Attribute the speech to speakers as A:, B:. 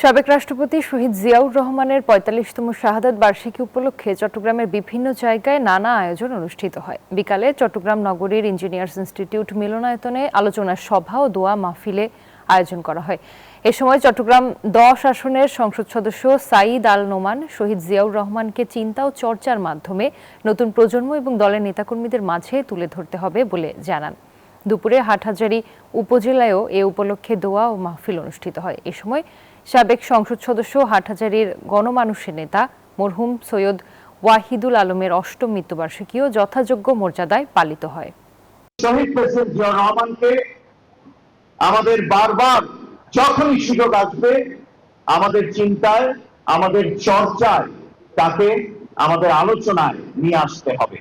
A: সাবেক রাষ্ট্রপতি শহীদ জিয়াউর রহমানের ৪৫তম শাহাদাত বার্ষিকী উপলক্ষে চট্টগ্রামের বিভিন্ন জায়গায় নানা আয়োজন অনুষ্ঠিত হয়। বিকালে চট্টগ্রাম নগরীর ইঞ্জিনিয়ার্স ইনস্টিটিউট মিলনায়তনে আলোচনা সভা ও দোয়া মাহফিলে আয়োজন করা হয়। এ সময় চট্টগ্রাম ১০ আসনের সংসদ সদস্য সাঈদ আল নোমান শহীদ জিয়াউর রহমানকে চিন্তা ও চর্চার মাধ্যমে নতুন প্রজন্ম এবং দলের নেতাকর্মীদের মাঝে তুলে ধরতে হবে বলে জানান। দুপুরে হাটহাজারী উপজেলায়ও এ উপলক্ষে দোয়া ও মাহফিল অনুষ্ঠিত হয়। এ সময় সাবেক সংসদ সদস্য হাটহাজারীর গণমানুষের নেতা মরহুম সৈয়দ ওয়াহিদুল আলমের অষ্টম মৃত্যুবার্ষিকীও যথাযোগ্য মর্যাদায় পালিত হয়।
B: শহীদ প্রেসিডেন্ট জিয়াউর রহমানকে আমাদের বারবার যখনই সুযোগ আসবে আমাদের চিন্তায়, আমাদের চর্চায়, তাকে আমাদের আলোচনায় নিয়ে আসতে হবে।